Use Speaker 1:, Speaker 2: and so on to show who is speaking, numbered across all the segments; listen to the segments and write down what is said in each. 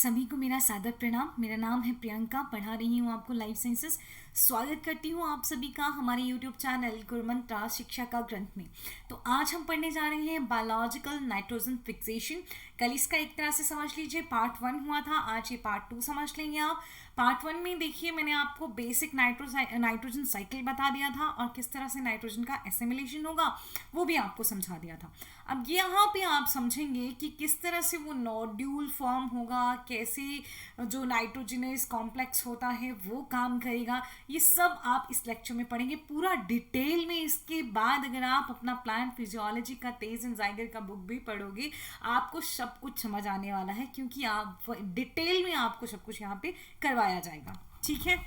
Speaker 1: सभी को मेरा सादर प्रणाम। मेरा नाम है प्रियंका, पढ़ा रही हूँ आपको लाइफ साइंसेस। स्वागत करती हूँ आप सभी का हमारे यूट्यूब चैनल गुरुमंत्रा शिक्षा का ग्रंथ में। तो आज हम पढ़ने जा रहे हैं बायोलॉजिकल नाइट्रोजन फिक्सेशन। कल इसका एक तरह से समझ लीजिए पार्ट 1 हुआ था, आज ये पार्ट 2 समझ लेंगे आप। पार्ट 1 में देखिए मैंने आपको बेसिक नाइट्रोजन साइकिल बता दिया था और किस तरह से नाइट्रोजन का एसिमिलेशन होगा वो भी आपको समझा दिया था। अब यहाँ पे आप समझेंगे कि किस तरह से वो नोड्यूल फॉर्म होगा, कैसे जो नाइट्रोजनस कॉम्प्लेक्स होता है वो काम करेगा, ये सब आप इस लेक्चर में पढ़ेंगे पूरा डिटेल में। इसके बाद अगर आप अपना प्लांट फिजियोलॉजी का तेज एंड जाइगर का बुक भी पढ़ोगे आपको सब कुछ समझ आने वाला है, क्योंकि आप डिटेल में आपको सब कुछ यहाँ पे करवाया जाएगा। ठीक है,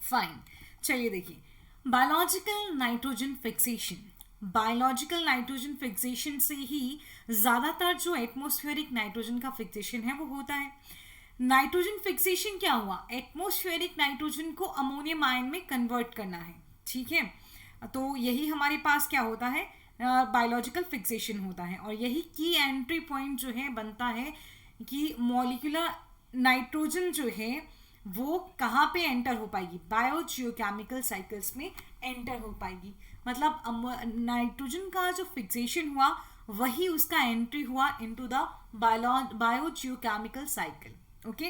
Speaker 1: फाइन। चलिए देखिए, biological nitrogen fixation. Biological nitrogen fixation से ही ज़्यादातर जो एटमॉस्फेरिक नाइट्रोजन का फिक्सेशन है वो होता है। नाइट्रोजन फिक्सेशन क्या हुआ, एटमॉस्फेरिक नाइट्रोजन को अमोनियम आयन में कन्वर्ट करना है। ठीक है, तो यही हमारे पास क्या होता है, बायोलॉजिकल फिक्सेशन होता है। और यही की एंट्री पॉइंट जो है बनता है कि मॉलिक्यूलर नाइट्रोजन जो है वो कहाँ पे एंटर हो पाएगी, बायोजियोकेमिकल साइकिल्स में एंटर हो पाएगी। मतलब नाइट्रोजन का जो फिक्सेशन हुआ वही उसका एंट्री हुआ into the biogeochemical cycle. Okay,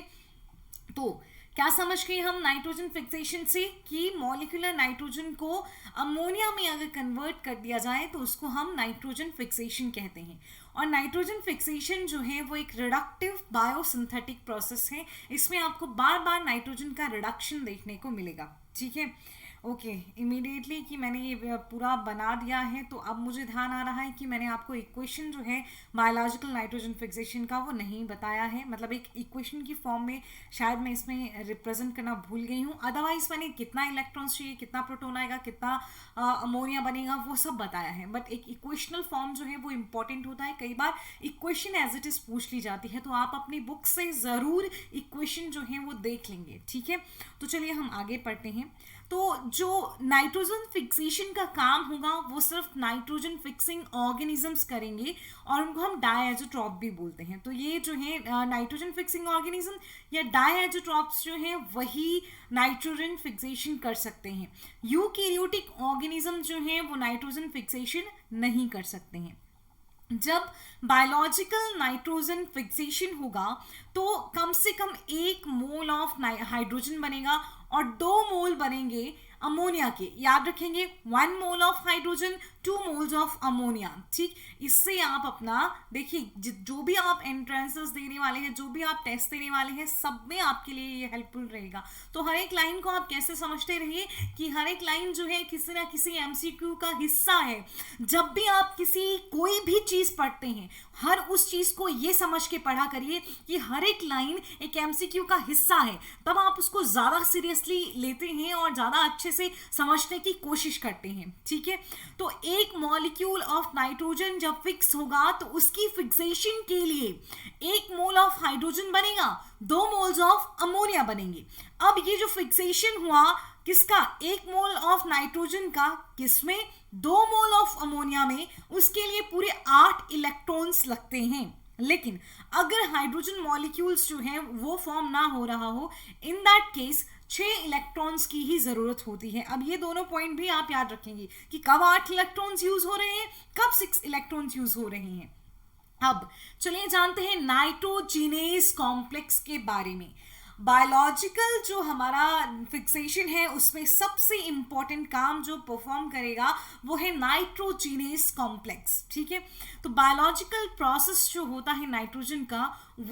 Speaker 1: तो क्या समझ गए हम नाइट्रोजन फिक्सेशन से कि मॉलिक्यूलर नाइट्रोजन को अमोनिया में अगर कन्वर्ट कर दिया जाए तो उसको हम नाइट्रोजन फिक्सेशन कहते हैं। और नाइट्रोजन फिक्सेशन जो है वो एक रिडक्टिव बायोसिंथेटिक प्रोसेस है। इसमें आपको बार बार नाइट्रोजन का रिडक्शन देखने को मिलेगा। ठीक है, ओके, इमीडिएटली कि मैंने ये पूरा बना दिया है तो अब मुझे ध्यान आ रहा है कि मैंने आपको इक्वेशन जो है बायोलॉजिकल नाइट्रोजन फिक्सेशन का वो नहीं बताया है। मतलब एक इक्वेशन की फॉर्म में शायद मैं इसमें रिप्रेजेंट करना भूल गई हूँ। अदरवाइज मैंने कितना इलेक्ट्रॉन्स चाहिए, कितना प्रोटॉन आएगा, कितना अमोनिया बनेगा वो सब बताया है। बट एक इक्वेशनल फॉर्म जो है वो इंपॉर्टेंट होता है। कई बार इक्वेशन एज इट इज पूछ ली जाती है तो आप अपनी बुक से ज़रूर इक्वेशन जो है वो देख लेंगे। ठीक है, तो चलिए हम आगे पढ़ते हैं। तो जो नाइट्रोजन फिक्सेशन का काम होगा वो सिर्फ नाइट्रोजन फिक्सिंग ऑर्गेनिजम्स करेंगे और उनको हम डायएजोट्रॉप भी बोलते हैं। तो ये जो है नाइट्रोजन फिक्सिंग ऑर्गेनिज्म या डायएजोट्रॉप्स जो हैं वही नाइट्रोजन फिक्सेशन कर सकते हैं। यूकैरियोटिक ऑर्गेनिज्म जो हैं वो नाइट्रोजन फिक्सेशन नहीं कर सकते हैं। जब बायोलॉजिकल नाइट्रोजन फिक्सेशन होगा तो कम से कम 1 मोल ऑफ हाइड्रोजन बनेगा और 2 मोल बनेंगे अमोनिया के। याद रखेंगे 1 mole of hydrogen 2 moles of ammonia. ठीक, इससे आप अपना देखिए जो भी आप एंट्रेंसेस देने वाले हैं, जो भी आप टेस्ट देने वाले हैं, सब में आपके लिए ये हेल्पफुल रहेगा। तो हर एक लाइन को आप कैसे समझते रहिए कि हर एक लाइन जो है किसी ना किसी एमसीक्यू का हिस्सा है। जब भी आप कोई भी चीज पढ़ते हैं हर उस चीज को ये समझ के पढ़ा करिए कि हर एक लाइन एक एमसीक्यू का हिस्सा है, तब आप उसको ज्यादा सीरियसली लेते हैं और ज्यादा अच्छे से समझने की कोशिश करते हैं। ठीक है, तो एक मॉलिक्यूल ऑफ नाइट्रोजन जब फिक्स होगा तो उसकी फिक्सेशन के लिए 1 मोल ऑफ हाइड्रोजन बनेगा, 2 मोल्स ऑफ अमोनिया बनेंगे। अब ये जो फिक्सेशन हुआ किसका, 1 मोल ऑफ नाइट्रोजन का, किसमें, 2 मोल ऑफ अमोनिया में, उसके लिए पूरे 8 इलेक्ट्रॉन्स लगते हैं। लेकिन अगर हाइड्रोजन मॉलिक्यूल्स जो हैं वो फॉर्म ना हो रहा हो, इन दैट केस 6 इलेक्ट्रॉन्स की ही जरूरत होती है। अब ये दोनों पॉइंट भी आप याद रखेंगे कि कब 8 इलेक्ट्रॉन्स यूज हो रहे हैं, कब 6 इलेक्ट्रॉन्स यूज हो रहे हैं। अब चलिए जानते हैं नाइट्रोजिनेज कॉम्प्लेक्स के बारे में। बायोलॉजिकल जो हमारा फिक्सेशन है उसमें सबसे इंपॉर्टेंट काम जो परफॉर्म करेगा वो है नाइट्रोजिनेज कॉम्प्लेक्स। ठीक है, तो बायोलॉजिकल प्रोसेस जो होता है नाइट्रोजन का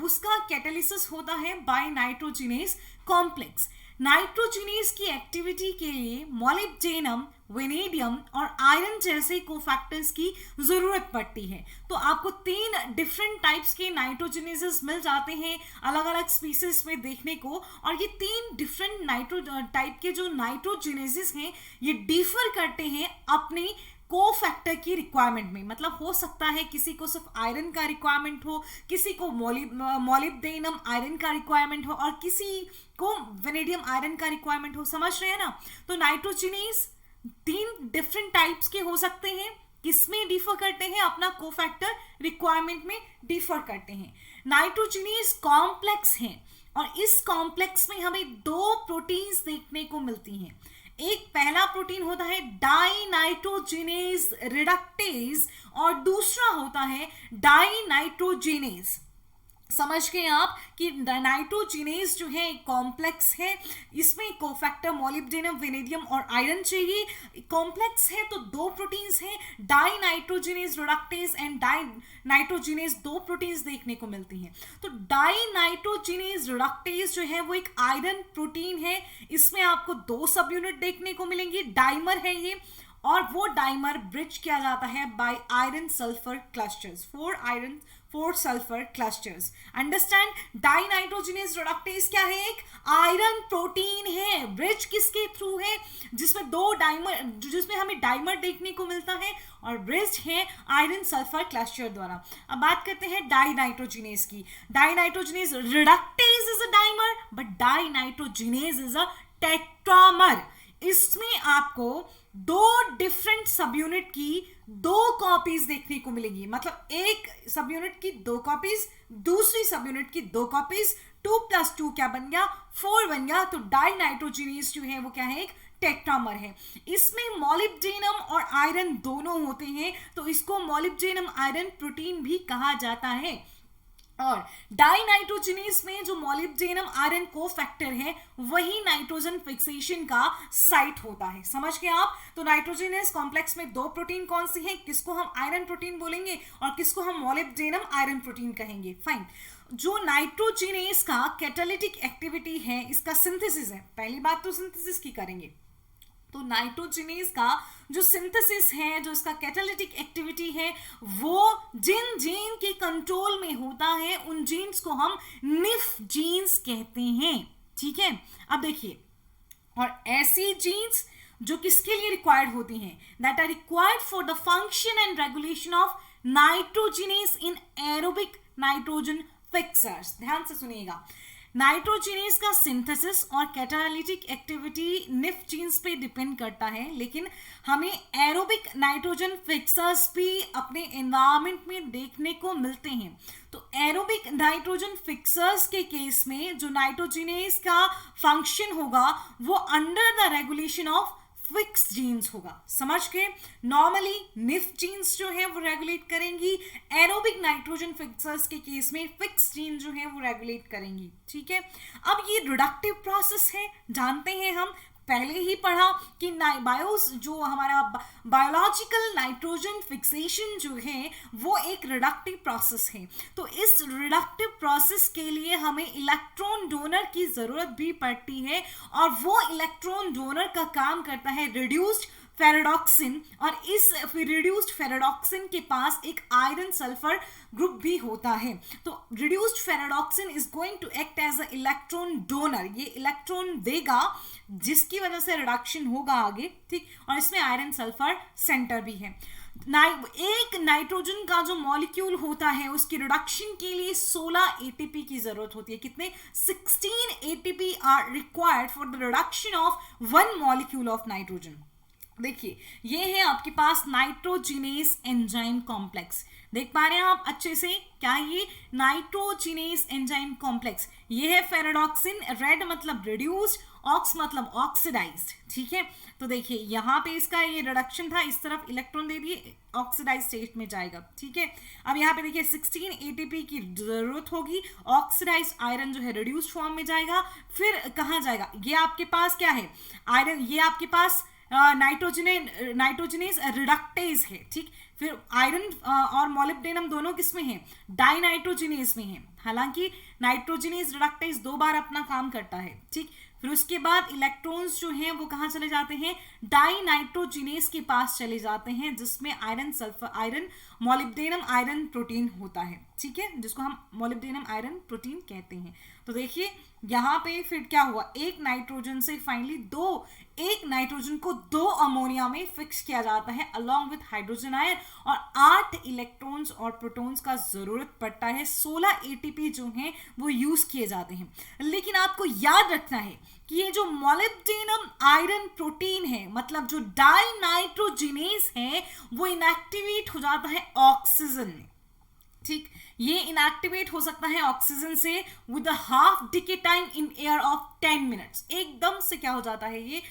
Speaker 1: उसका कैटालिसिस होता है बाय नाइट्रोजिनेज कॉम्प्लेक्स। नाइट्रोजिनेज की एक्टिविटी के लिए मॉलिब्डेनम, वेनेडियम और आयरन जैसे कोफैक्टर्स की जरूरत पड़ती है। तो आपको 3 डिफरेंट टाइप्स के नाइट्रोजिनेसेस मिल जाते हैं अलग अलग स्पीसीज में देखने को। और ये 3 डिफरेंट टाइप के जो नाइट्रोजिनेसेस हैं ये डिफर करते हैं अपने कोफैक्टर की रिक्वायरमेंट में। मतलब हो सकता है किसी को सिर्फ आयरन का रिक्वायरमेंट हो, किसी को मॉलिब्डेनम आयरन का रिक्वायरमेंट हो और किसी को वेनेडियम आयरन का रिक्वायरमेंट हो। समझ रहे हैं ना? तो नाइट्रोजिनेज 3 डिफरेंट टाइप्स के हो सकते हैं। किसमें डिफर करते हैं? अपना कोफैक्टर रिक्वायरमेंट में डिफर करते हैं। नाइट्रोजिनेज कॉम्प्लेक्स है और इस कॉम्प्लेक्स में हमें दो प्रोटीन्स देखने को मिलती हैं। एक पहला प्रोटीन होता है डाइनाइट्रोजिनेज रिडक्टेज और दूसरा होता है डाइनाइट्रोजिनेज। समझ गए आप कि नाइट्रोजिनेज जो है एक कॉम्प्लेक्स है, इसमें कोफैक्टर, मोलिब्डेनम, वेनेडियम और आयरन चाहिए। कॉम्प्लेक्स है तो दो प्रोटीन्स हैं, डाइनाइट्रोजिनेज रिडक्टेज एंड डाइनाइट्रोजिनेज, दो प्रोटीन्स देखने को मिलती हैं। तो डाइनाइट्रोजिनेज रिडक्टेज जो है वो एक आयरन प्रोटीन है, इसमें आपको दो सब यूनिट देखने को मिलेंगी, डाइमर है ये, और वो डाइमर ब्रिज किया जाता है by iron sulphur clusters, 4 sulphur clusters. Understand? Dinitrogenase reductase क्या है? एक आयरन प्रोटीन है। ब्रिज किसके थ्रू है? जिसमें दो डाइमर, जिसमें हमें डाइमर देखने को मिलता है और ब्रिज है आयरन सल्फर क्लस्टर द्वारा। अब बात करते हैं डाइनाइट्रोजिनेज की। Dinitrogenase reductase is a dimer but dinitrogenase is a tetramer. इसमें आपको दो डिफरेंट सब यूनिट की दो कॉपीज देखने को मिलेगी, मतलब एक सब यूनिट की दो कॉपीज, दूसरी सब यूनिट की दो कॉपीज, 2 + 2 क्या बन गया? 4 बन गया। तो डाइनाइट्रोजिनेज जो है वो क्या है? एक टेट्रामर है। इसमें मोलिब्डेनम और आयरन दोनों होते हैं, तो इसको मोलिब्डेनम आयरन प्रोटीन भी कहा जाता है। और डाइनाइट्रोजिनेज में जो मोलिब्डेनम आयरन कोफैक्टर है वही नाइट्रोजन फिक्सेशन का साइट होता है। समझ गए आप? तो नाइट्रोजिनेज कॉम्प्लेक्स में दो प्रोटीन कौन सी हैं? किसको हम आयरन प्रोटीन बोलेंगे और किसको हम मोलिब्डेनम आयरन प्रोटीन कहेंगे। फाइन। जो नाइट्रोजिनेज का कैटालिटिक एक्टिविटी है, इसका सिंथेसिस है। पहली बात तो सिंथेसिस की करेंगे, तो नाइट्रोजिनेज का जो सिंथेसिस है, जो इसका कैटालिटिक एक्टिविटी है, वो जिन जीन के कंट्रोल में होता है उन जीन्स को हम निफ जीन्स कहते हैं। ठीक है, अब देखिए, और ऐसी जीन्स जो किसके लिए रिक्वायर्ड होती हैं? That are required for the function and regulation of nitrogenase in aerobic nitrogen fixers. ध्यान से सुनिएगा, नाइट्रोजिनेज का सिंथेसिस और कैटालिटिक एक्टिविटी निफ जीन्स पे डिपेंड करता है, लेकिन हमें एरोबिक नाइट्रोजन फिक्सर्स भी अपने एनवायरनमेंट में देखने को मिलते हैं। तो एरोबिक नाइट्रोजन फिक्सर्स के केस में जो नाइट्रोजिनेज का फंक्शन होगा वो under the regulation of fix genes होगा। समझ गए? नॉर्मली निफ जीन्स जो है वो रेगुलेट करेंगी, एरोबिक नाइट्रोजन फिक्सर्स के केस में फिक्स जीन जो है वो रेगुलेट करेंगी। ठीक है, अब ये रिडक्टिव प्रोसेस है, जानते हैं हम, पहले ही पढ़ा कि जो हमारा बायोलॉजिकल नाइट्रोजन फिक्सेशन जो है वो एक रिडक्टिव प्रोसेस है। तो इस रिडक्टिव प्रोसेस के लिए हमें इलेक्ट्रॉन डोनर की ज़रूरत भी पड़ती है, और वो इलेक्ट्रॉन डोनर का काम करता है रिड्यूस्ड फेरेडॉक्सिन, और इस रिड्यूस्ड फेरेडॉक्सिन के पास एक आयरन सल्फर ग्रुप भी होता है। तो reduced ferredoxin is going to act as a electron donor, ये इलेक्ट्रॉन देगा जिसकी वजह से रिडक्शन होगा आगे। ठीक, और इसमें आयरन सल्फर सेंटर भी है। एक नाइट्रोजन का जो मॉलिक्यूल होता है उसकी रिडक्शन के लिए 16 एटीपी की जरूरत होती है। कितने? 16 ATP are required for the reduction of 1 molecule of nitrogen. देखिए, ये है आपके पास नाइट्रोजिनेज एंजाइम कॉम्प्लेक्स, देख पा रहे हैं आप अच्छे से? क्या ये नाइट्रोजिनेज एंजाइम कॉम्प्लेक्स, ये है फेरेडॉक्सिन, रेड मतलब रिड्यूस्ड, ऑक्स मतलब ऑक्सीडाइज्ड। ठीक है, तो देखिए यहाँ पे इसका ये रिडक्शन था, इस तरफ इलेक्ट्रॉन दे दिए, ऑक्सीडाइज स्टेट में जाएगा। ठीक है, अब यहाँ पे देखिए 16 एटीपी की जरूरत होगी, ऑक्सीडाइज आयरन जो है रिड्यूस्ड फॉर्म में जाएगा, फिर कहाँ जाएगा? ये आपके पास क्या है? आयरन, ये आपके पास नाइट्रोजिनेज रिडक्टेज है। ठीक, फिर आयरन और मोलिब्डेनम दोनों किसमें है? डाइनाइट्रोजिनेज में है। हालांकि नाइट्रोजिनेज रिडक्टेज 2 बार अपना काम करता है। ठीक, फिर उसके बाद इलेक्ट्रॉन्स जो हैं वो कहाँ चले जाते हैं? डाइनाइट्रोजिनेज के पास चले जाते हैं, जिसमें आयरन मोलिब्डेनम आयरन प्रोटीन होता है। ठीक है, जिसको हम मोलिब्डेनम आयरन प्रोटीन कहते हैं। तो देखिए यहाँ पे फिर क्या हुआ? एक नाइट्रोजन से फाइनली एक नाइट्रोजन को 2 अमोनिया में फिक्स किया जाता है अलॉन्ग विथ हाइड्रोजन आयन, और 8 इलेक्ट्रॉन्स और प्रोटॉन्स का जरूरत पड़ता है। 16 एटीपी जो हैं वो यूज किए जाते हैं। लेकिन आपको याद रखना है कि ये जो मोलिब्डेनम आयरन प्रोटीन है, मतलब जो डाइनाइट्रोजिनेज है, वो इनएक्टिवेट हो जाता है ऑक्सीजन में। ठीक, ये इनएक्टिवेट हो सकता है ऑक्सीजन से with half decay time in air of 10 minutes. एकदम से क्या हो जाता है, ये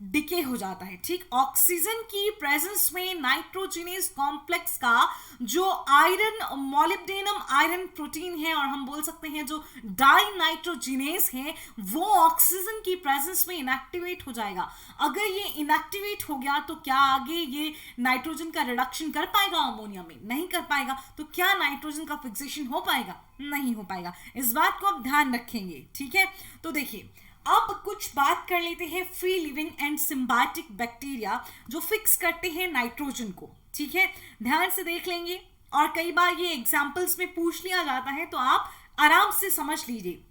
Speaker 1: डिके हो जाता है। ठीक, ऑक्सीजन की प्रेजेंस में नाइट्रोजिनेस कॉम्प्लेक्स का जो आयरन मॉलिब्डेनम आयरन प्रोटीन है, और हम बोल सकते हैं जो डाई नाइट्रोजिनेस है, वो ऑक्सीजन की प्रेजेंस में इनएक्टिवेट हो जाएगा। अगर ये इनएक्टिवेट हो गया तो क्या आगे ये नाइट्रोजन का रिडक्शन कर पाएगा अमोनिया में? नहीं कर पाएगा। तो क्या नाइट्रोजन का फिक्सेशन हो पाएगा? नहीं हो पाएगा। इस बात को आप ध्यान रखेंगे। ठीक है, तो देखिए अब कुछ बात कर लेते हैं free living and symbiotic bacteria जो फिक्स करते हैं नाइट्रोजन को। ठीक है, ध्यान से देख लेंगे, और कई बार ये एग्जांपल्स में पूछ लिया जाता है तो आप आराम से समझ लीजिए।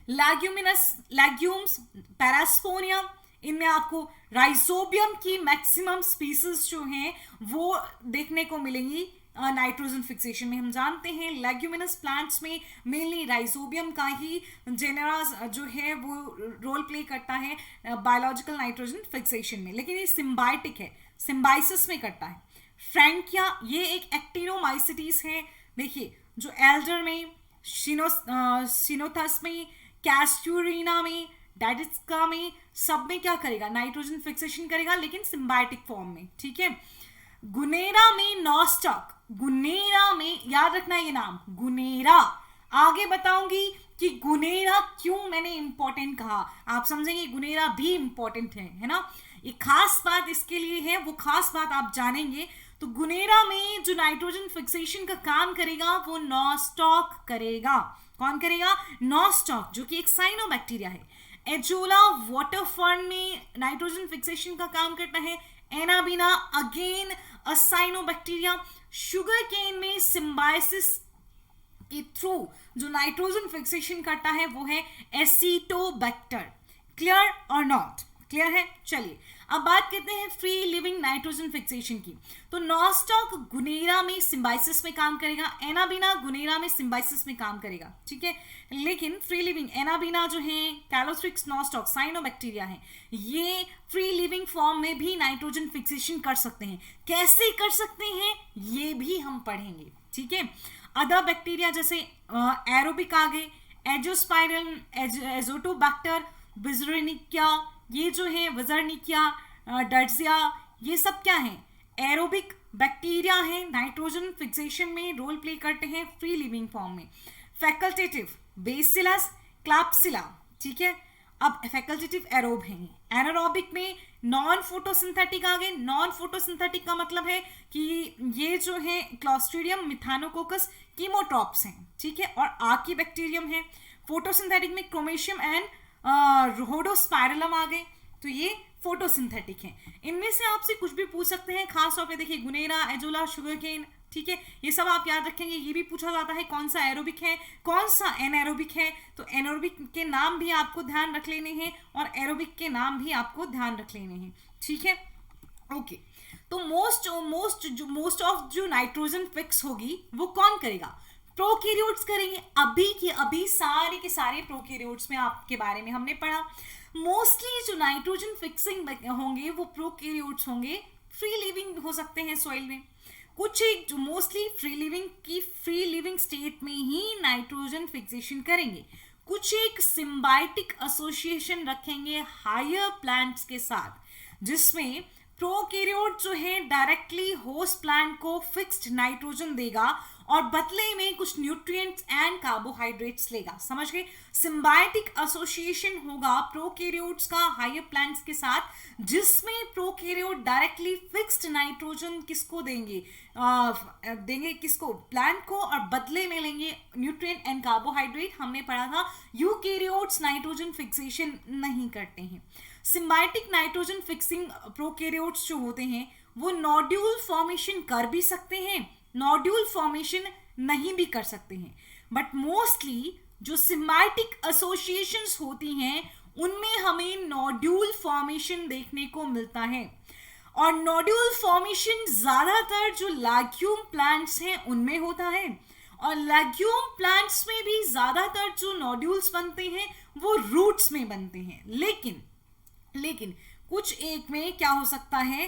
Speaker 1: लेग्यूम्स, पैरास्पोनियम, इनमें आपको राइजोबियम की मैक्सिमम स्पीसीज जो हैं वो देखने को मिलेंगी नाइट्रोजन फिक्सेशन में। हम जानते हैं लेग्यूमिनस प्लांट्स में मेनली राइजोबियम का ही जेनेरा जो है वो रोल प्ले करता है बायोलॉजिकल नाइट्रोजन फिक्सेशन में, लेकिन ये सिम्बायोटिक है, सिम्बाइसिस में करता है। फ्रैंकिया ये एक एक्टिनोमाइसिटीज है। देखिए जो एल्डर में, सिनोथस में, कैस्टूरिना में, डाइडिस्का में, सब में क्या करेगा, नाइट्रोजन फिक्सेशन करेगा, लेकिन सिम्बायोटिक फॉर्म में। ठीक है, गुनेरा में नॉस्टॉक, गुनेरा में याद रखना ये नाम गुनेरा। आगे बताऊंगी कि गुनेरा क्यों मैंने इंपॉर्टेंट कहा, आप समझेंगे गुनेरा भी इंपॉर्टेंट है ना। ये खास बात इसके लिए है, वो खास बात आप जानेंगे। तो गुनेरा में जो नाइट्रोजन फिक्सेशन का काम करेगा वो नॉस्टॉक करेगा। कौन करेगा? नॉस्टॉक, जो कि एक साइनोबैक्टीरिया है। एजोला वाटर फर्न में नाइट्रोजन फिक्सेशन का काम करता है। Anabaena again a cyanobacteria. Sugar cane में सिम्बायोसिस के थ्रू जो नाइट्रोजन फिक्सेशन करता है वो है एसीटोबैक्टर। क्लियर और नॉट? क्लियर है। चलिए अब बात करते हैं फ्री लिविंग नाइट्रोजन फिक्सेशन की। तो नॉस्टॉक गुनेरा में सिम्बायोसिस में काम करेगा, एनाबिना गुनेरा में सिम्बायोसिस में काम करेगा। ठीक है, लेकिन फ्री लिविंग एनाबिना जो है कैलोथ्रिक्स नॉस्टॉक साइनोबैक्टीरिया है, ये फ्री लिविंग फॉर्म में भी नाइट्रोजन फिक्सेशन कर सकते हैं। कैसे कर सकते हैं ये भी हम पढ़ेंगे। ठीक है, अदर बैक्टीरिया जैसे एरोबिक आ गए, एजोस्पाइरल, एजोटोबैक्टर, विजर्निकिया, ये जो है विजर्निकिया, डर्जिया, ये सब क्या है? एरोबिक बैक्टीरिया है, नाइट्रोजन फिक्सेशन में रोल प्ले करते हैं फ्री लिविंग फॉर्म में। Facultative Bacillus, Klebsiella. ठीक है, अब फैकल्टेटिव एरोब हैं। एनारोबिक में नॉन फोटोसिंथेटिक आ गए। नॉन फोटोसिंथेटिक का मतलब है कि ये जो है क्लॉस्ट्रीडियम, मिथानोकोकस, कीमोट्रॉप्स हैं। ठीक है, और आर्की बैक्टीरियम है। फोटोसिंथेटिक में क्रोमेशियम एंड रोहोडोस्पाइरलम आ गए, तो ये फोटोसिंथेटिक हैं। इनमें से आपसे कुछ भी पूछ सकते हैं, खास तौर पे देखिए गुनेरा, एजोला, शुगरकेन। ठीक है, ये सब आप याद रखेंगे। ये भी पूछा जाता है कौन सा एरोबिक है, कौन सा एनएरोबिक है। तो एनएरोबिक के नाम भी आपको ध्यान रख लेने हैं और एरोबिक के नाम भी आपको ध्यान रख लेने हैं। ठीक है, ओके। तो मोस्ट ऑफ जो नाइट्रोजन फिक्स होगी वो कौन करेगा? प्रोकैरियोट्स करेंगे। अभी के अभी सारे के सारे प्रोकैरियोट्स में आपके बारे में हमने पढ़ा। मोस्टली जो नाइट्रोजन फिक्सिंग होंगे वो प्रोकैरियोट्स होंगे, फ्री लिविंग हो सकते हैं सॉइल में। कुछ एक जो मोस्टली फ्री लिविंग स्टेट में ही नाइट्रोजन फिक्सेशन करेंगे। कुछ एक सिम्बायोटिक एसोसिएशन रखेंगे हायर प्लांट्स के साथ, जिसमें प्रोकैरियोट जो है डायरेक्टली होस्ट प्लांट को फिक्स्ड नाइट्रोजन देगा और बदले में कुछ न्यूट्रिएंट्स एंड कार्बोहाइड्रेट्स लेगा। समझ गए? सिम्बायोटिक एसोसिएशन होगा प्रोकैरियोट्स का हायर प्लांट्स के साथ, जिसमें प्रोकैरियोट डायरेक्टली फिक्स्ड नाइट्रोजन किसको देंगे? देंगे किसको? प्लांट को, और बदले में लेंगे न्यूट्रिएंट एंड कार्बोहाइड्रेट। हमने पढ़ा था यूकैरियोट्स नाइट्रोजन फिक्सेशन नहीं करते हैं। सिम्बायोटिक नाइट्रोजन फिक्सिंग प्रोकैरियोट्स जो होते हैं वो नोड्यूल फॉर्मेशन कर भी सकते हैं, नोड्यूल फॉर्मेशन नहीं भी कर सकते हैं। बट मोस्टली जो सिम्बायोटिक एसोसिएशंस होती हैं उनमें हमें नोड्यूल फॉर्मेशन देखने को मिलता है। और नोड्यूल फॉर्मेशन ज्यादातर जो लैग्यूम प्लांट्स हैं उनमें होता है, और लैग्यूम प्लांट्स में भी ज्यादातर जो नोड्यूल्स बनते हैं वो रूट्स में बनते हैं। लेकिन कुछ एक में क्या हो सकता है,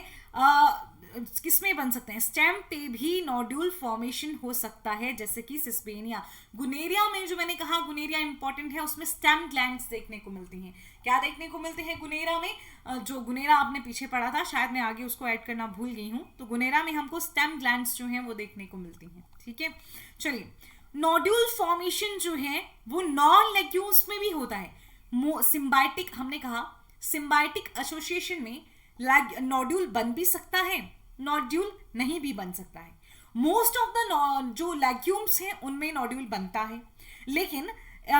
Speaker 1: किसमें बन सकते हैं, स्टेम पे भी नोड्यूल फॉर्मेशन हो सकता है, जैसे कि सिस्बेनिया। गुनेरिया में जो मैंने कहा गुनेरिया इंपॉर्टेंट है, उसमें स्टेम ग्लैंड्स देखने को मिलती हैं। क्या देखने को मिलते हैं गुनेरा में, जो गुनेरा आपने पीछे पढ़ा था, शायद मैं आगे उसको ऐड करना भूल गई हूँ, तो गुनेरा में हमको स्टेम ग्लैंड्स जो हैं वो देखने को मिलती हैं। ठीक है, चलिए नोड्यूल फॉर्मेशन जो है वो नॉन लेग्यूम्स में भी होता है। सिम्बायोटिक, हमने कहा सिम्बायोटिक एसोसिएशन में नोड्यूल बन भी सकता है, नोड्यूल नहीं भी बन सकता है। मोस्ट ऑफ द जो लेग्यूम्स हैं उनमें नोड्यूल बनता है, लेकिन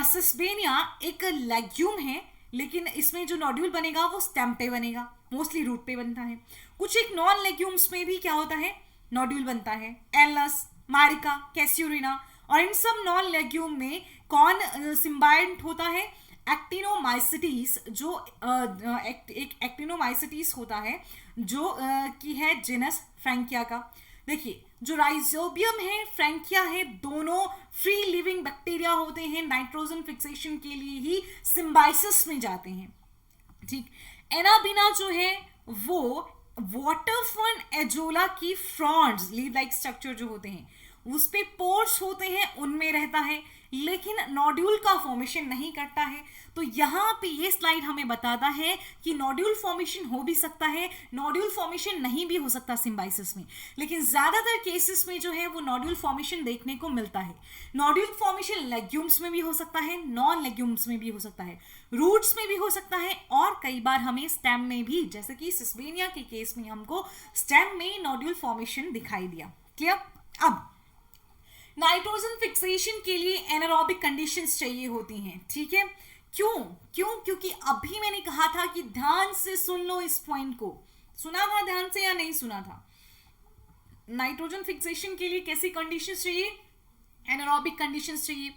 Speaker 1: सिस्बेनिया एक लेग्यूम है, लेकिन इसमें जो नोड्यूल बनेगा वो स्टेम पे बनेगा, मोस्टली रूट पे बनता है। कुछ एक नॉन लेग्यूम्स में भी क्या होता है, नोड्यूल बनता है, एलस, मारिका, कैस्यूरिना। और इन सब नॉन लेग्यूम में कौन सिम्बायोट होता है, एक्टिनोमाइसिटीज, जो एक एक्टिनोमाइसिटीज होता है जो की है जिनस फ्रैंकिया का। देखिए जो राइजोबियम है, फ्रैंकिया है, दोनों फ्री लिविंग बैक्टीरिया होते हैं, नाइट्रोजन फिक्सेशन के लिए ही सिम्बाइसिस में जाते हैं। ठीक, एनाबिना जो है वो वाटर फर्न एजोला की फ्रॉन्ड्स, लीव लाइक स्ट्रक्चर जो होते हैं उस पे पोर्स होते हैं, उनमें रहता है, लेकिन नोड्यूल का फॉर्मेशन नहीं करता है। तो यहाँ पे ये स्लाइड हमें बताता है कि नोड्यूल फॉर्मेशन हो भी सकता है, नोड्यूल फॉर्मेशन नहीं भी हो सकता सिम्बाइसिस में, लेकिन ज्यादातर केसेस में जो है वो नोड्यूल फॉर्मेशन देखने को मिलता है। नोड्यूल फॉर्मेशन लेग्यूम्स में भी हो सकता है, नॉन लेग्यूम्स में भी हो सकता है, रूट्स में भी हो सकता है, और कई बार हमें स्टेम में भी, जैसे कि सिस्बेनिया के केस में हमको स्टेम में नोड्यूल फॉर्मेशन दिखाई दिया। क्लियर? अब नाइट्रोजन फिक्सेशन के लिए एनारोबिक कंडीशंस चाहिए होती हैं। ठीक है, क्योंकि अभी मैंने कहा था कि ध्यान से सुन लो इस पॉइंट को। सुना था ध्यान से या नहीं सुना था? नाइट्रोजन फिक्सेशन के लिए कैसी कंडीशंस चाहिए, एनारोबिक कंडीशंस चाहिए।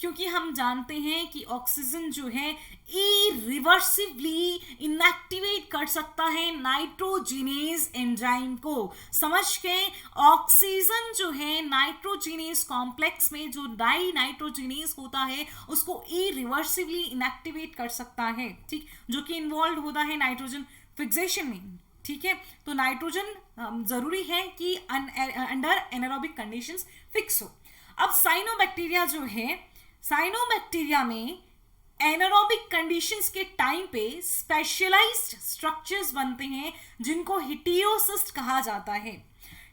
Speaker 1: क्योंकि हम जानते हैं कि ऑक्सीजन जो है इरिवर्सिबली इनएक्टिवेट कर सकता है नाइट्रोजिनेज एंजाइम को। समझ गए? ऑक्सीजन जो है नाइट्रोजिनेज कॉम्प्लेक्स में जो डाई नाइट्रोजिनेज होता है उसको इरिवर्सिबली इनएक्टिवेट कर सकता है। ठीक, जो कि इन्वॉल्व होता है नाइट्रोजन फिक्सेशन में। ठीक है, तो नाइट्रोजन जरूरी है कि अंडर एनारोबिक कंडीशंस फिक्स हो। अब साइनोबैक्टीरिया जो है, साइनोबैक्टीरिया में एनारोबिक कंडीशंस के टाइम पे स्पेशलाइज्ड स्ट्रक्चर्स बनते हैं जिनको हेटेरोसिस्ट कहा जाता है।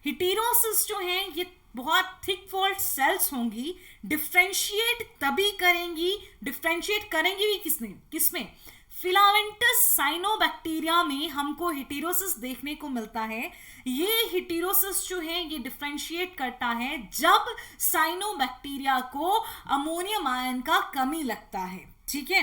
Speaker 1: हेटेरोसिस्ट जो है ये बहुत थिक वॉल्ड सेल्स होंगी, डिफ्रेंशिएट तभी करेंगी, डिफ्रेंशिएट करेंगी भी किसमें? फिलामेंटस साइनोबैक्टीरिया में हमको हेटेरोसिस देखने को मिलता है। ये हेटेरोसिस जो है ये डिफरेंशिएट करता है जब साइनोबैक्टीरिया को अमोनियम आयन का कमी लगता है। ठीक है,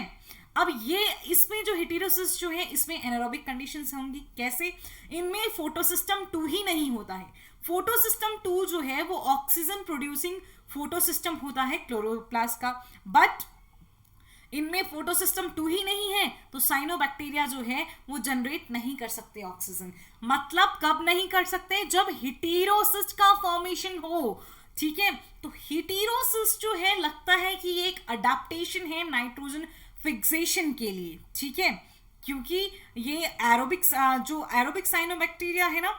Speaker 1: अब ये इसमें जो हेटेरोसिस जो है इसमें एनारोबिक कंडीशंस होंगी। कैसे? इनमें फोटोसिस्टम 2 ही नहीं होता है। फोटोसिस्टम 2 जो है वो ऑक्सीजन प्रोड्यूसिंग फोटोसिस्टम होता है क्लोरोप्लास्ट का, बट इनमें फोटोसिस्टम 2 ही नहीं है, तो साइनोबैक्टीरिया जो है वो जनरेट नहीं कर सकते ऑक्सीजन। मतलब कब नहीं कर सकते? जब हेटेरोसिस का फॉर्मेशन हो। ठीक है, तो हेटेरोसिस जो है लगता है कि ये एक अडेप्टेशन है नाइट्रोजन फिक्सेशन के लिए। ठीक है, क्योंकि ये जो एरोबिक साइनोबैक्टीरिया है ना,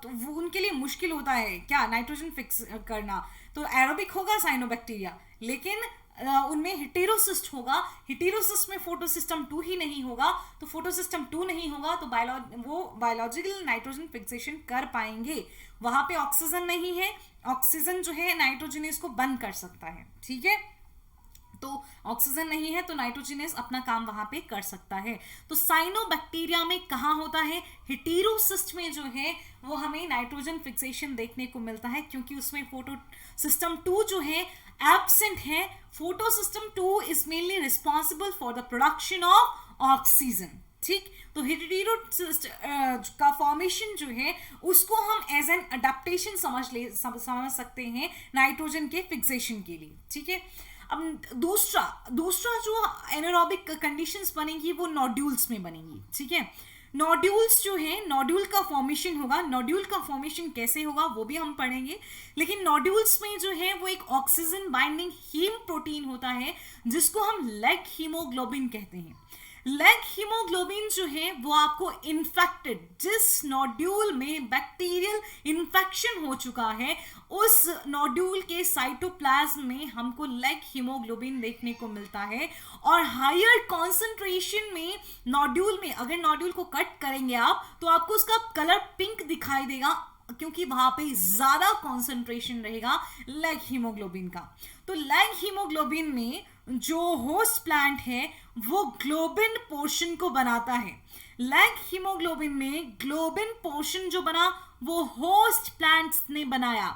Speaker 1: तो वो उनके लिए मुश्किल होता है क्या नाइट्रोजन फिक्स करना। तो एरोबिक होगा साइनोबैक्टीरिया, लेकिन उनमें हेटेरोसिस्ट होगा। हेटेरोसिस्ट में फोटोसिस्टम 2 ही नहीं होगा, तो फोटोसिस्टम 2 नहीं होगा तो वो बायोलॉजिकल नाइट्रोजन फिक्सेशन कर पाएंगे। वहां पे ऑक्सीजन नहीं है, ऑक्सीजन जो है नाइट्रोजनेस को बंद कर सकता है। ठीक है, तो ऑक्सीजन नहीं है तो नाइट्रोजनेस अपना काम वहां पे कर सकता है। तो साइनोबैक्टीरिया में कहाँ होता है? हेटेरोसिस्ट में जो है वो हमें नाइट्रोजन फिक्सेशन देखने को मिलता है, क्योंकि उसमें फोटोसिस्टम 2 जो है एब्सेंट है। Photosystem 2 is mainly responsible for the production of oxygen. ठीक, तो हेटेरोसिस्ट का फॉर्मेशन जो है उसको हम एज एन अडेप्टेशन समझ सकते हैं नाइट्रोजन के फिक्सेशन के लिए। ठीक है, अब दूसरा जो एनारोबिक कंडीशंस बनेंगी वो नोड्यूल्स में बनेंगी। ठीक है, नोड्यूल्स जो है, नोड्यूल का फॉर्मेशन होगा। नोड्यूल का फॉर्मेशन कैसे होगा वो भी हम पढ़ेंगे, लेकिन नोड्यूल्स में जो है वो एक ऑक्सीजन बाइंडिंग हीम प्रोटीन होता है जिसको हम लेग हीमोग्लोबिन कहते हैं। लेग हीमोग्लोबिन जो है वो आपको इन्फेक्टेड, जिस नोड्यूल में बैक्टीरियल इन्फेक्शन हो चुका है उस नोड्यूल के साइटोप्लाज्म में हमको लेग हीमोग्लोबिन देखने को मिलता है। और हायर कॉन्सेंट्रेशन में नोड्यूल में, अगर नोड्यूल को कट करेंगे आप तो आपको उसका कलर पिंक दिखाई देगा, क्योंकि वहां पे ज्यादा कॉन्सेंट्रेशन रहेगा लेग हीमोग्लोबिन का। तो लेग हीमोग्लोबिन में जो होस्ट प्लांट है वो ग्लोबिन पोर्शन को बनाता है। लेग हीमोग्लोबिन में ग्लोबिन पोर्शन जो बना वो होस्ट प्लांट्स ने बनाया।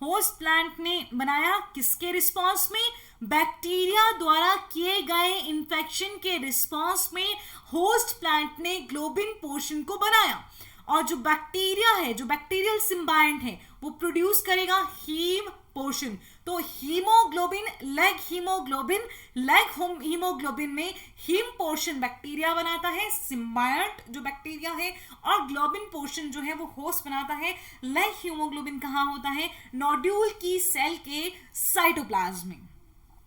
Speaker 1: होस्ट प्लांट ने बनाया किसके रिस्पॉन्स में? बैक्टीरिया द्वारा किए गए इंफेक्शन के रिस्पॉन्स में होस्ट प्लांट ने ग्लोबिन पोर्शन को बनाया। और जो बैक्टीरिया है, जो बैक्टीरियल सिम्बायंट है, वो प्रोड्यूस करेगा हीम पोर्शन। तो हीमोग्लोबिन, लेग हीमोग्लोबिन में हीम पोर्शन बैक्टीरिया बनाता है, सिम्बायंट जो बैक्टीरिया है, और ग्लोबिन पोर्शन जो है वो होस्ट बनाता है। लेग हीमोग्लोबिन कहाँ होता है? नोड्यूल की सेल के साइटोप्लाज्म में।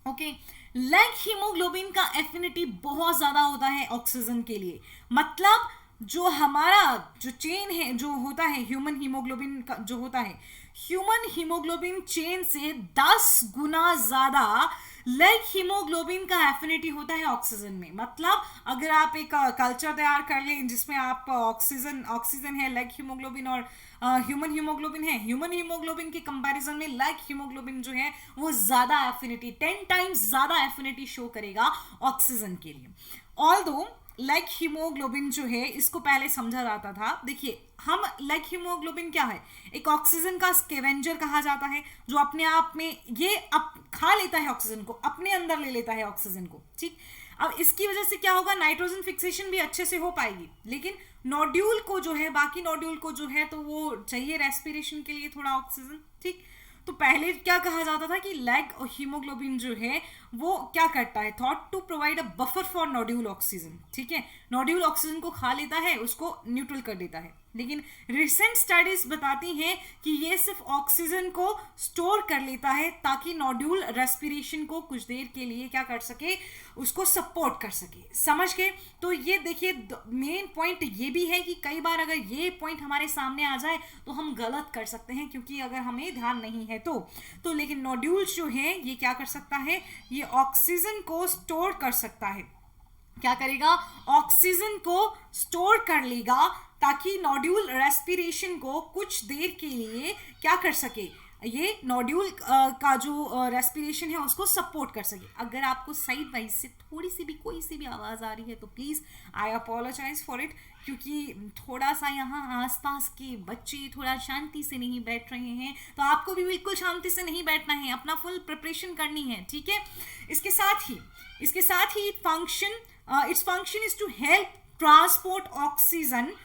Speaker 1: ओके, लेग हीमोग्लोबिन का एफिनिटी बहुत ज्यादा होता है ऑक्सीजन के लिए। मतलब जो हमारा जो चेन है, जो होता है ह्यूमन हीमोग्लोबिन का, जो होता है ह्यूमन हीमोग्लोबिन चेन से 10 गुना ज्यादा लेग हीमोग्लोबिन का एफिनिटी होता है ऑक्सीजन में। मतलब अगर आप एक कल्चर तैयार कर लें जिसमें आप ऑक्सीजन है, लेग हीमोग्लोबिन और ह्यूमन हीमोग्लोबिन है, ह्यूमन हीमोग्लोबिन के कंपैरिजन में लेग हीमोग्लोबिन जो है वो ज्यादा एफिनिटी, 10 टाइम्स ज्यादा एफिनिटी शो करेगा ऑक्सीजन के लिए। ऑल्दो लेग हीमोग्लोबिन जो है इसको पहले समझा जाता था, देखिए हम लेग हीमोग्लोबिन क्या है? एक ऑक्सीजन का स्कैवेंजर कहा जाता है, जो अपने आप में ये खा लेता है ऑक्सीजन को, अपने अंदर ले लेता है ऑक्सीजन को। ठीक, अब इसकी वजह से क्या होगा? नाइट्रोजन फिक्सेशन भी अच्छे से हो पाएगी, लेकिन नोड्यूल को जो है, बाकी नोड्यूल को जो है तो वो चाहिए रेस्पिरेशन के लिए थोड़ा ऑक्सीजन। ठीक, तो पहले क्या कहा जाता था कि लेग और हीमोग्लोबिन जो है वो क्या करता है? Thought to provide a buffer for nodule oxygen. ठीक है, नोड्यूल ऑक्सीजन को खा लेता है, उसको न्यूट्रल कर देता है। लेकिन रिसेंट स्टडीज बताती हैं कि ये सिर्फ ऑक्सीजन को स्टोर कर लेता है ताकि नोड्यूल रेस्पिरेशन को कुछ देर के लिए क्या कर सके? उसको सपोर्ट कर सके। समझ गए? तो ये देखिए मेन पॉइंट ये भी है कि कई बार अगर ये पॉइंट हमारे सामने आ जाए तो हम गलत कर सकते हैं, क्योंकि अगर हमें ध्यान नहीं है तो लेकिन नोड्यूल जो है ये क्या कर सकता है? ये ऑक्सीजन को स्टोर कर सकता है। क्या करेगा? ऑक्सीजन को स्टोर कर लेगा ताकि नोड्यूल रेस्पिरेशन को कुछ देर के लिए क्या कर सके? ये नोड्यूल का जो रेस्पिरेशन है उसको सपोर्ट कर सके। अगर आपको साइड वाइज से थोड़ी सी भी कोई सी भी आवाज़ आ रही है तो please I apologize for it, क्योंकि थोड़ा सा यहाँ आसपास के बच्चे थोड़ा शांति से नहीं बैठ रहे हैं, तो आपको भी बिल्कुल शांति से नहीं बैठना है, अपना फुल प्रिपरेशन करनी है। ठीक है, इसके साथ ही its function is to help transport oxygen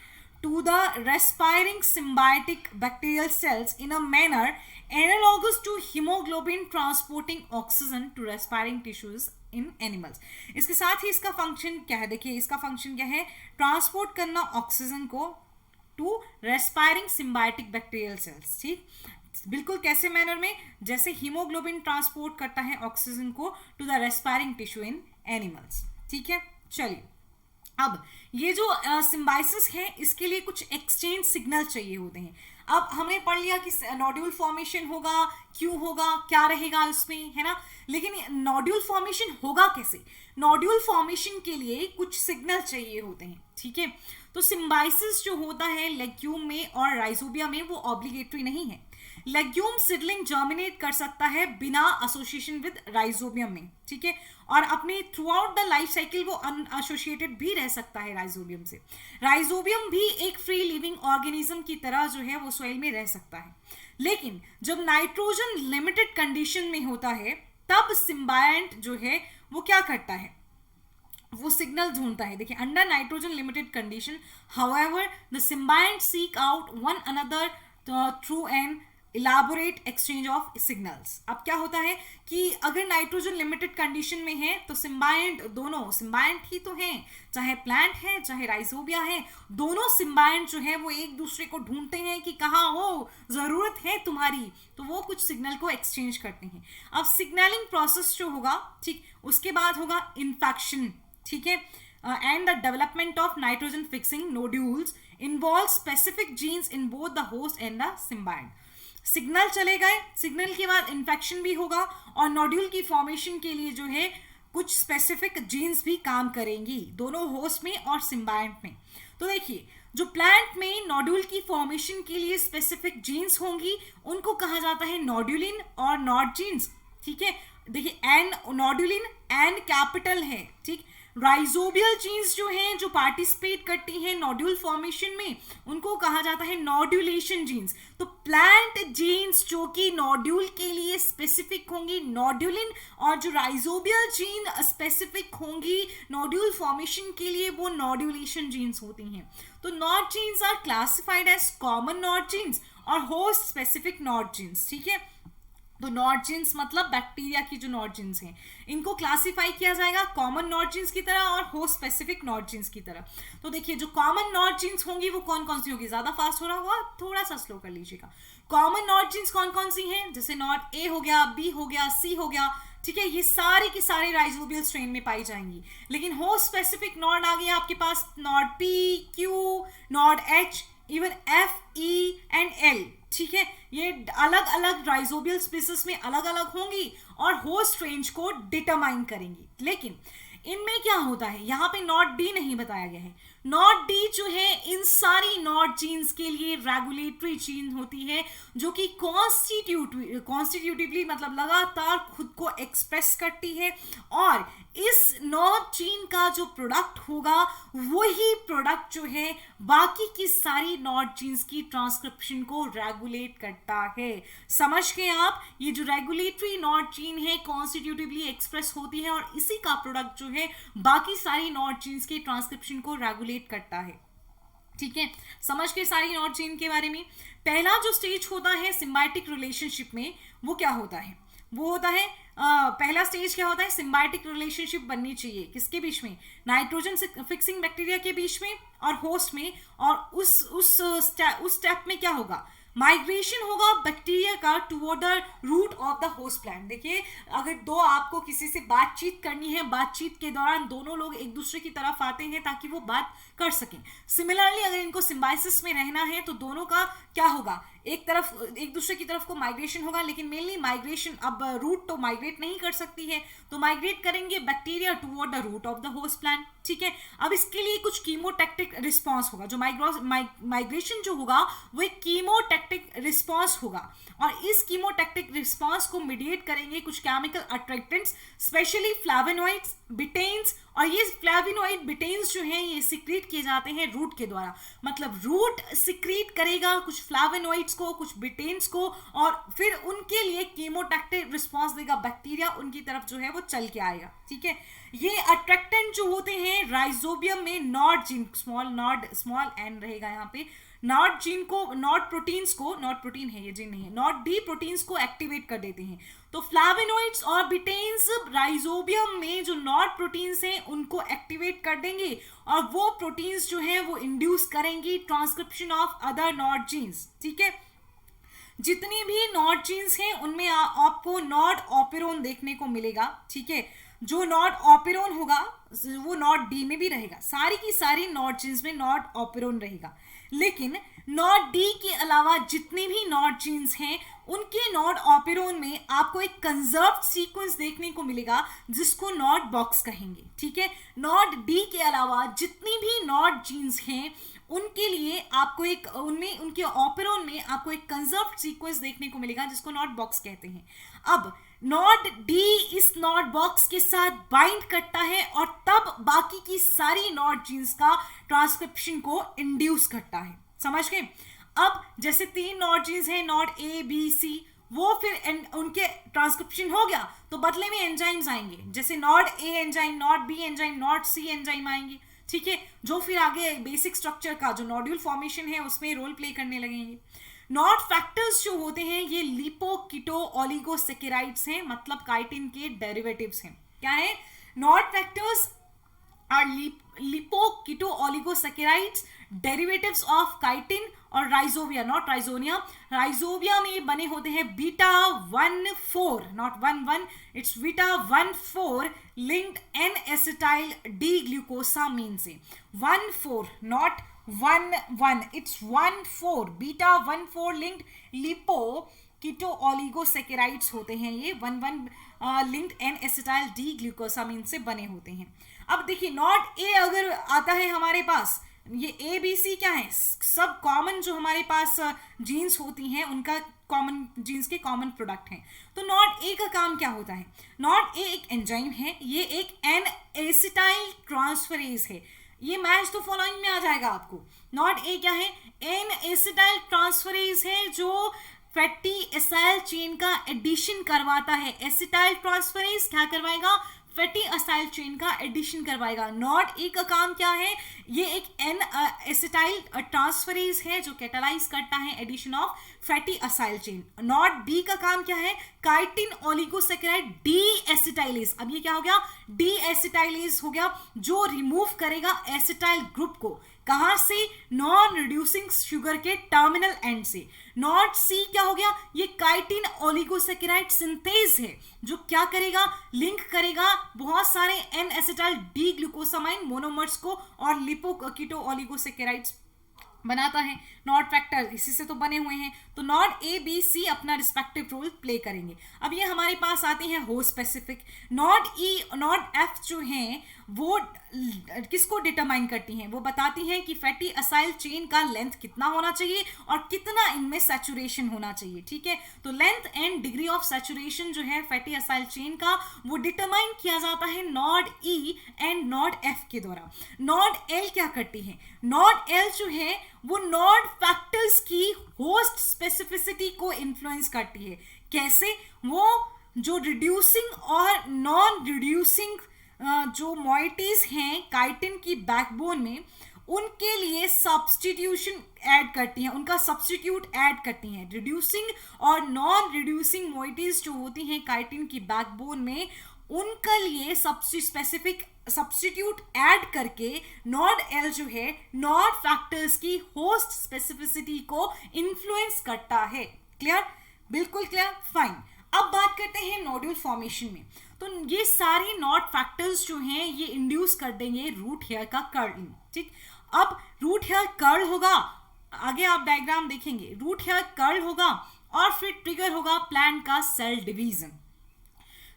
Speaker 1: to the respiring symbiotic bacterial cells in a manner analogous to hemoglobin transporting oxygen to respiring tissues in animals। इसके साथ ही इसका फंक्शन क्या है? देखिए इसका फंक्शन क्या है? ट्रांसपोर्ट करना ऑक्सीजन को to respiring symbiotic bacterial cells. ठीक, बिल्कुल कैसे मैनर में? जैसे हीमोग्लोबिन ट्रांसपोर्ट करता है ऑक्सीजन को to the respiring tissue in animals. ठीक है, चलिए अब ये जो सिम्बाइसिस है इसके लिए कुछ एक्सचेंज सिग्नल चाहिए होते हैं। अब हमने पढ़ लिया कि नोड्यूल फॉर्मेशन होगा, क्यों होगा, क्या रहेगा उसमें, है ना। लेकिन नोड्यूल फॉर्मेशन होगा कैसे? नोड्यूल फॉर्मेशन के लिए कुछ सिग्नल चाहिए होते हैं। ठीक है, तो सिम्बाइसिस जो होता है लेग्यूम में और राइजोबिया में वो ऑब्लिगेटरी नहीं है। लेग्यूम सीडलिंग जर्मिनेट कर सकता है बिना एसोसिएशन विद राइजोबियम में। ठीक है, और अपने through out the life cycle वो अनएसोसिएटेड भी रह सकता है राइजोबियम से। राइजोबियम भी एक फ्री लिविंग ऑर्गेनिज्म की तरह जो है वो सॉइल में रह सकता है। लेकिन जब नाइट्रोजन लिमिटेड कंडीशन में होता है तब सिम्बायंट जो है वो क्या करता है? वो सिग्नल ढूंढता है। देखिए, under nitrogen limited condition however the symbiont seek out one another through an elaborate exchange of signals. अब क्या होता है कि अगर नाइट्रोजन लिमिटेड कंडीशन में है तो सिम्बायंट, दोनों सिम्बायंट ही तो हैं, चाहे प्लांट है चाहे राइजोबिया है, दोनों सिम्बायंट जो है वो एक दूसरे को ढूंढते हैं कि कहाँ हो, जरूरत है तुम्हारी, तो वो कुछ सिग्नल को एक्सचेंज करते हैं। अब सिग्नलिंग प्रोसेस जो होगा, ठीक, उसके बाद होगा इन्फेक्शन। ठीक है, and the development of nitrogen fixing nodules involves specific genes in both the host and the symbiont. Signal चले गए, सिग्नल के बाद इन्फेक्शन भी होगा और नोड्यूल की फॉर्मेशन के लिए जो है कुछ स्पेसिफिक जीन्स भी काम करेंगी दोनों होस्ट में और सिम्बायंट में. तो देखिए जो प्लांट में नोड्यूल की फॉर्मेशन के लिए स्पेसिफिक जीन्स होंगी उनको कहा जाता है नोड्यूलिन और नॉट जीन्स. ठीक है, देखिए एन नोड्यूलिन एन कैपिटल है. ठीक, राइजोबियल जीन्स जो हैं जो पार्टिसिपेट करती हैं नोड्यूल फॉर्मेशन में उनको कहा जाता है नोड्यूलेशन जीन्स. तो प्लांट जीन्स जो कि नोड्यूल के लिए स्पेसिफिक होंगी नोड्यूलिन और जो राइजोबियल जीन स्पेसिफिक होंगी नोड्यूल फॉर्मेशन के लिए वो नोड्यूलेशन जीन्स होती हैं. तो nod genes are classified as common nod genes और होस्ट स्पेसिफिक नॉट जीन्स. ठीक है, तो नॉट जीन्स मतलब बैक्टीरिया की जो नॉट जीन्स हैं इनको क्लासिफाई किया जाएगा कॉमन नॉट जीन्स की तरह और होस्ट स्पेसिफिक नॉट जीन्स की तरह. तो देखिए जो कॉमन नॉट जीन्स होंगी वो कौन कौन सी होगी, ज्यादा फास्ट हो रहा होगा थोड़ा सा स्लो कर लीजिएगा. कॉमन नॉट जीन्स कौन कौन सी हैं, जैसे नॉट ए हो गया, बी हो गया, सी हो गया. ठीक है, ये सारे की सारे राइजोबियल स्ट्रेन में पाई जाएंगी. लेकिन होस्ट स्पेसिफिक नॉट आ गया आपके पास nod P, Q, nod H, even F, E and L. ठीक है, ये अलग अलग राइजोबियल स्पीसीज में अलग अलग होंगी और होस्ट रेंज को डिटरमाइन करेंगी. लेकिन इनमें क्या होता है, यहाँ पे नॉट डी नहीं बताया गया है. नॉट डी जो है इन सारी नॉट जीन्स के लिए रेगुलेटरी जीन होती है जो कि कॉन्स्टिट्यूटिवली मतलब लगातार खुद को एक्सप्रेस करती है और इस नॉट जीन का जो प्रोडक्ट होगा वही प्रोडक्ट जो है बाकी की सारी नॉट जीन्स की ट्रांसक्रिप्शन को रेगुलेट करता है. समझ गए आप, ये जो रेगुलेटरी नॉट जीन है कॉन्स्टिट्यूटिवली एक्सप्रेस होती है और इसी का प्रोडक्ट जो है बाकी सारी नॉट जीन्स के ट्रांसक्रिप्शन को रेगुलेट करता है. ठीक है, समझ के सारी नॉट जीन के बारे में. पहला जो स्टेज होता है सिम्बायोटिक रिलेशनशिप में वो क्या होता है, वो होता है पहला स्टेज क्या होता है, सिम्बायोटिक रिलेशनशिप बननी चाहिए किसके बीच में, नाइट्रोजन फिक्सिंग बैक्टीरिया के बीच में और होस्ट में. और उस स्टेप में क्या होगा, माइग्रेशन होगा बैक्टीरिया का toward the root of the host plant. देखिए अगर दो आपको किसी से बातचीत करनी है, बातचीत के दौरान दोनों लोग एक दूसरे की तरफ आते हैं ताकि वो बात कर सकें. सिमिलरली अगर इनको सिम्बायोसिस में रहना है तो दोनों का क्या होगा, एक तरफ एक दूसरे की तरफ को माइग्रेशन होगा. लेकिन मेनली माइग्रेशन, अब रूट तो माइग्रेट नहीं कर सकती है तो माइग्रेट करेंगे bacteria toward the root of the host plant. ठीक है, अब इसके लिए कुछ कीमोटैक्टिक रिस्पॉन्स होगा. जो माइग्रेशन जो होगा वो एक कीमोटैक्टिक रिस्पॉन्स होगा और इस कीमोटैक्टिक रिस्पॉन्स को मीडिएट करेंगे कुछ केमिकल अट्रैक्टेंट्स स्पेशली फ्लैवेनॉइड्स, बिटेन्स. और ये फ्लैवेनॉइड बिटेन्स जो हैं ये सिक्रीट किए जाते हैं रूट के द्वारा. मतलब रूट सिक्रीट करेगा कुछ फ्लैवेनॉइड्स को, कुछ बिटेन्स को और फिर उनके लिए कीमोटैक्टिक रिस्पॉन्स देगा बैक्टीरिया, उनकी तरफ जो है वो चल के आएगा. ठीक है, ये अट्रैक्टेंट जो होते हैं राइजोबियम में नॉट जीन, स्मॉल एन रहेगा यहाँ पे, नॉट जीन को, नॉट प्रोटीन्स को, नॉट प्रोटीन है ये जीन नहीं है, नॉट डी प्रोटीन्स को एक्टिवेट कर देते हैं. तो फ्लैवेनॉइड्स और बिटेन्स राइजोबियम में जो नॉट प्रोटीन्स हैं उनको एक्टिवेट कर देंगे और वो प्रोटीन्स जो हैं वो इंड्यूस करेंगी transcription of other nod genes. ठीक है, जितनी भी नॉट जीन्स हैं उनमें आपको नॉट ऑपेरोन देखने को मिलेगा. ठीक है, जो नॉट ऑपेरोन होगा वो नॉट डी में भी रहेगा. सारी की सारी नॉट जीन्स में नॉट ऑपेरोन रहेगा. लेकिन नॉट डी के अलावा जितनी भी नॉट जीन्स हैं उनके नॉट ऑपेरोन में आपको एक कंजर्व्ड सीक्वेंस देखने को मिलेगा जिसको नॉट बॉक्स कहेंगे. ठीक है, नॉट डी के अलावा जितनी भी नॉट जीन्स हैं उनके लिए आपको एक उनमें उनके ऑपेरोन में आपको एक कंजर्व्ड सीक्वेंस देखने को मिलेगा जिसको नॉट बॉक्स कहते हैं. अब नॉट डी इस नॉट बॉक्स के साथ बाइंड करता है और तब बाकी की सारी नॉट जीन्स का ट्रांसक्रिप्शन को इंड्यूस करता है. समझ गए. अब जैसे 3 नॉट जीन्स हैं, नॉट ए बी सी, वो फिर उनके ट्रांसक्रिप्शन हो गया तो बदले में एंजाइम्स आएंगे. जैसे nod A enzyme, nod B enzyme, nod C enzyme आएंगे. ठीक है, जो फिर आगे बेसिक स्ट्रक्चर का जो नोड्यूल फॉर्मेशन है उसमें रोल प्ले करने लगेंगे. नॉट फैक्टर्स जो होते हैं ये लिपो कीटो ओलिगोसेकेराइड्स हैं, मतलब काइटिन के डेरिवेटिव्स हैं. क्या है, nod factors are lipo chito oligosaccharides derivatives of chitin और राइजोबिया, नॉट राइजोनिया. राइजोबिया में बने होते हैं beta 1,4, not 1,1, it's beta 1,4 linked acetyl D glucosamine से 1,4 not 1,1 it's 1,4 beta 1,4 linked lipo chito oligosaccharides होते हैं, ये 1,1 linked N acetyl D glucosamine से बने होते हैं। अब देखिए नॉट ए अगर आता है हमारे पास, ये ए बी सी क्या है, सब कॉमन जो हमारे पास जीन्स होती हैं उनका कॉमन जीन्स के कॉमन प्रोडक्ट हैं। तो नॉट ए का काम क्या होता है, नॉट ए एक एंजाइम है, ये एक एन एसिटाइल ट्रांसफरेज है, ये मैच तो फॉलोइंग में आ जाएगा आपको। नॉट ए क्या है, एन एसिटाइल ट्रांसफरेज है जो फैटी एसाइल चेन का एडिशन करवाता है। एसिटाइल ट्रांसफरेज क्या करवाएगा, फैटी असाइल चेन का एडिशन करवाएगा। नॉट ए का काम क्या है, ये एक एन एसिटाइल ट्रांसफरेज है जो कैटालाइज करता है addition of fatty acyl chain. Nod B का काम क्या है, काइटिन ओलिगोसेकेराइड डी एसिटाइलेज। अब ये क्या हो गया, डी एसिटाइलेज हो गया जो रिमूव करेगा एसिटाइल ग्रुप को, कहां से, नॉन रिड्यूसिंग शुगर के टर्मिनल एंड से। नॉट सी क्या हो गया, ये काइटिन ओलिगोसेकेराइड सिंथेज है जो क्या करेगा, लिंक करेगा बहुत सारे N acetyl D glucosamine monomers को और लिपो कीटो ओलिगोसेकेराइड्स बनाता है। नॉट फैक्टर इसी से तो बने हुए हैं। तो नॉट ए बी सी अपना रिस्पेक्टिव रोल प्ले करेंगे। अब ये हमारे पास आते हैं हो specific. Not E not F जो हैं वो किसको डिटरमाइन करती हैं, वो बताती हैं कि फैटी असाइल चेन का लेंथ कितना होना चाहिए और कितना इनमें सैचुरेशन होना चाहिए। ठीक है, तो length and degree of saturation जो है फैटी असाइल चेन का वो डिटरमाइन किया जाता है not E and not F के द्वारा। नॉट एल क्या करती है, नॉट एल जो है वो नॉट फैक्टर्स की होस्ट स्पेसिफिसिटी को इन्फ्लुएंस करती है। कैसे, वो जो रिड्यूसिंग और नॉन रिड्यूसिंग जो मॉइटीज हैं काइटिन की बैकबोन में, उनके लिए सब्सटीट्यूशन ऐड करती हैं, उनका सब्सटीट्यूट ऐड करती हैं। रिड्यूसिंग और नॉन रिड्यूसिंग मॉइटीज जो होती हैं काइटिन की बैकबोन में, उनके लिए स्पेसिफिक सब्सटीट्यूट ऐड करके नॉट एल जो है नॉट फैक्टर्स की होस्ट स्पेसिफिसिटी को इन्फ्लुएंस करता है। क्लियर, बिल्कुल क्लियर, फाइन। अब बात करते हैं नोड्यूल फॉर्मेशन में। तो ये सारे नॉट फैक्टर्स जो हैं ये इंड्यूस कर देंगे रूट हेयर का कर्लिंग। ठीक, अब रूट हेयर कर्ल होगा, आगे आप डायग्राम देखेंगे, रूट हेयर कर्ल होगा और फिर ट्रिगर होगा प्लांट का सेल डिवीजन।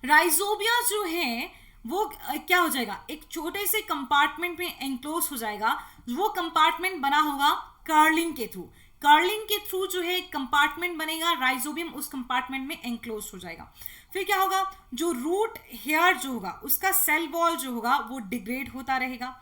Speaker 1: राइजोबिया जो है वो क्या हो जाएगा, एक छोटे से कंपार्टमेंट में एनक्लोज हो जाएगा। वो कंपार्टमेंट बना होगा कर्लिंग के थ्रू। कर्लिंग के थ्रू जो है कंपार्टमेंट बनेगा, राइजोबियम उस कंपार्टमेंट में एनक्लोज हो जाएगा। फिर क्या होगा, जो रूट हेयर जो होगा उसका सेल वॉल जो होगा वो डिग्रेड होता रहेगा।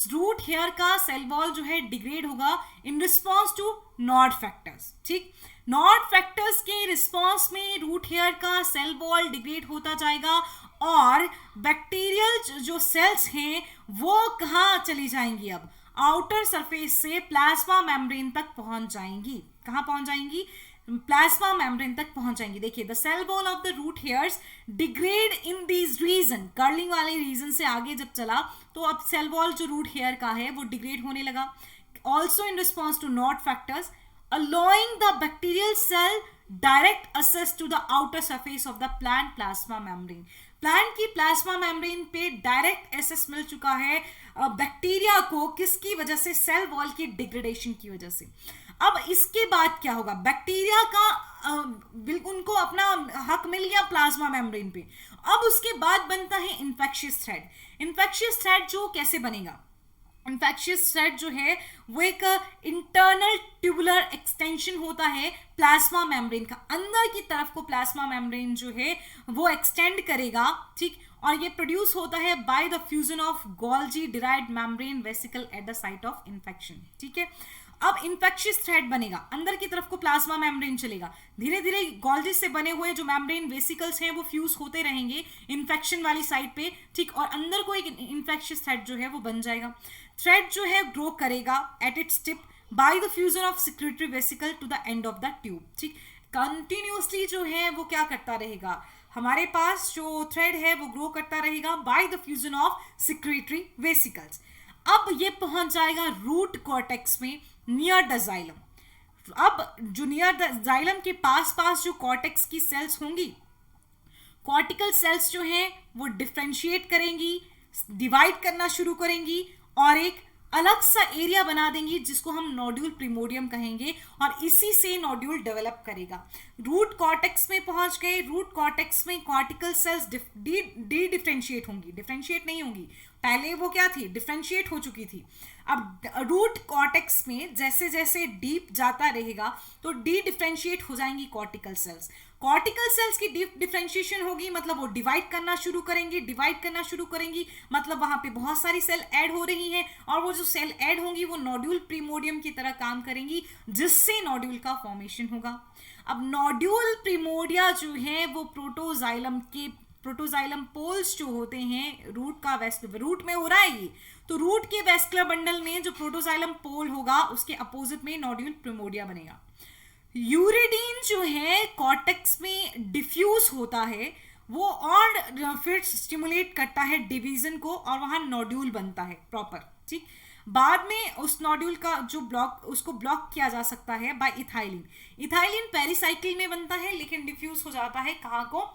Speaker 1: रूट हेयर का सेल वॉल जो है डिग्रेड होगा in response to nod factors. ठीक, नॉट फैक्टर्स के रिस्पॉन्स में रूट हेयर का सेल वॉल डिग्रेड होता जाएगा और बैक्टीरियल जो सेल्स हैं वो कहाँ चली जाएंगी, अब आउटर सरफेस से प्लाज्मा मेम्ब्रेन तक पहुंच जाएंगी। कहाँ पहुंच जाएंगी, प्लाज्मा मेम्ब्रेन तक पहुंच जाएंगी। देखिए, the cell wall of the root hairs degrade in this region. Curling वाले रीजन से आगे जब चला तो अब सेल वॉल जो रूट हेयर का है वो डिग्रेड होने लगा, also in response to nod factors, allowing the bacterial cell direct access to the outer surface of the plant plasma membrane। Plant की प्लाज्मा मेम्ब्रेन पे डायरेक्ट एक्सेस मिल चुका है बैक्टीरिया को, किसकी वजह से, सेल वॉल की डिग्रेडेशन की वजह से। अब इसके बाद क्या होगा, बैक्टीरिया का बिल्कुल उनको अपना हक मिल गया प्लाज्मा मेम्ब्रेन पे। अब उसके बाद बनता है इन्फेक्शियस थ्रेड। इन्फेक्शियस थ्रेड जो कैसे बनेगा, इन्फेक्शियस थ्रेड जो है वो एक इंटरनल ट्यूबुलर एक्सटेंशन होता है प्लाज्मा मेम्ब्रेन का। अंदर की तरफ को प्लाज्मा मेम्ब्रेन जो है वो एक्सटेंड करेगा। ठीक, और ये प्रोड्यूस होता है bye the fusion of Golgi derived membrane vesicle at the site of infection. ठीक है, अब इन्फेक्शियस थ्रेड बनेगा, अंदर की तरफ को प्लाज्मा मेम्ब्रेन चलेगा, धीरे धीरे गोल्जी से बने हुए जो मेम्ब्रेन वेसिकल्स हैं वो फ्यूज होते रहेंगे इन्फेक्शन वाली साइड पे। ठीक, और अंदर को एक इन्फेक्शियस थ्रेड जो है वो बन जाएगा। थ्रेड जो है ग्रो करेगा at its tip by the fusion of secretory vesicle to the end of the tube. ठीक, कंटिन्यूसली जो है वो क्या करता रहेगा, हमारे पास जो थ्रेड है वो ग्रो करता रहेगा by the fusion of secretory vesicles. अब ये पहुंच जाएगा रूट कॉर्टेक्स में नियर द जाइलम। अब जो नियर द जाइलम के पास पास जो कॉर्टेक्स की सेल्स होंगी, कॉर्टिकल सेल्स जो हैं वो डिफ्रेंशिएट करेंगी डिवाइड करना शुरू करेंगी और एक अलग सा एरिया बना देंगी जिसको हम नोड्यूल प्रिमोडियम कहेंगे, और इसी से नोड्यूल डेवलप करेगा। रूट कॉर्टेक्स में पहुंच गए, रूट कॉर्टेक्स में कॉर्टिकल सेल्स डी डिफ्रेंशिएट होंगी, डिफ्रेंशिएट नहीं होंगी, पहले वो क्या थी, डिफ्रेंशिएट हो चुकी थी। अब रूट कॉर्टेक्स में जैसे जैसे डीप जाता रहेगा तो डी डिफ्रेंशिएट हो जाएंगी कॉर्टिकल सेल्स। कॉर्टिकल सेल्स की डीप डिफ्रेंशिएशन होगी मतलब वो डिवाइड करना शुरू करेंगी, डिवाइड करना शुरू करेंगी मतलब वहां पे बहुत सारी सेल ऐड हो रही हैं, और वो जो सेल ऐड होंगी वो नोड्यूल प्रिमोडियम की तरह काम करेंगी जिससे नोड्यूल का फॉर्मेशन होगा। अब नोड्यूल प्रिमोडिया जो है वो प्रोटोजाइलम पोल्स जो होते हैं, रूट में हो रहा है ये, तो रूट के वेस्कुलर बंडल में जो प्रोटोजाइलम पोल होगा उसके अपोजिट में नोड्यूल प्रिमोडिया बनेगा। यूरिडीन जो है कॉर्टेक्स में डिफ्यूज होता है वो, और फिर स्टिमुलेट करता है डिवीजन को और वहां नोड्यूल बनता है प्रॉपर, ठीक। बाद में उस नोड्यूल का जो उसको ब्लॉक किया जा सकता है बाय इथाइलिन। इथाइलिन पेरिसाइकिल में बनता है लेकिन डिफ्यूज हो जाता है कहाँ को,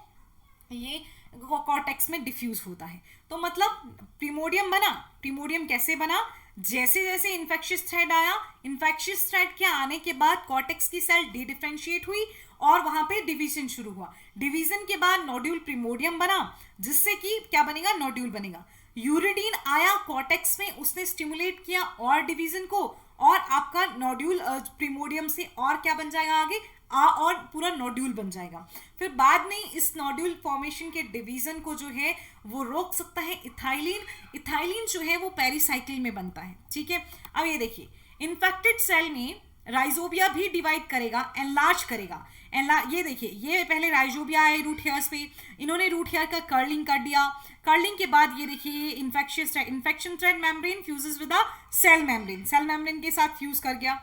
Speaker 1: ये कॉर्टेक्स में डिफ्यूज होता है। तो मतलब प्रिमोडियम बना, प्रिमोडियम कैसे बना, जैसे जैसे इन्फेक्शियस थ्रेड आया, इन्फेक्शियस थ्रेड के आने के बाद कॉर्टेक्स की सेल डी डिफ्रेंशिएट हुई और वहां पे डिवीजन शुरू हुआ। डिवीजन के बाद नोड्यूल प्रिमोडियम बना जिससे कि क्या बनेगा, नोड्यूल बनेगा। यूरिडीन आया कॉर्टेक्स में, उसने स्टिमुलेट किया और डिवीजन को, और आपका नोड्यूल प्रिमोडियम से और क्या बन जाएगा आगे, और पूरा नोड्यूल बन जाएगा। फिर बाद में इस नोड्यूल फॉर्मेशन के डिवीजन को जो है वो रोक सकता है इथाइलिन। इथाइलिन जो है वो पेरिसाइकिल में बनता है, ठीक है। अब ये देखिए, इन्फेक्टेड सेल में राइजोबिया भी डिवाइड करेगा, एनलार्ज करेगा। ये देखिए, ये पहले राइजोबिया है रूट हेयर्स पे, इन्होंने रूट हेयर का कर्लिंग कर दिया। कर्लिंग के बाद ये देखिए infection thread membrane fuses with a cell membrane के साथ फ्यूज कर गया,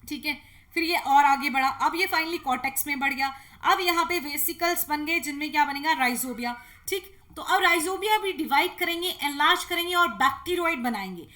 Speaker 1: ठीक है। फिर ये और आगे बढ़ा, अब ये फाइनली कॉर्टेक्स में बढ़ गया। अब यहाँ पे वेसिकल्स बन गए जिनमें क्या बनेगा, राइजोबिया, ठीक। तो अब राइजोबिया भी डिवाइड करेंगे, एनलार्ज करेंगे और बैक्टीरोइड बनाएंगे।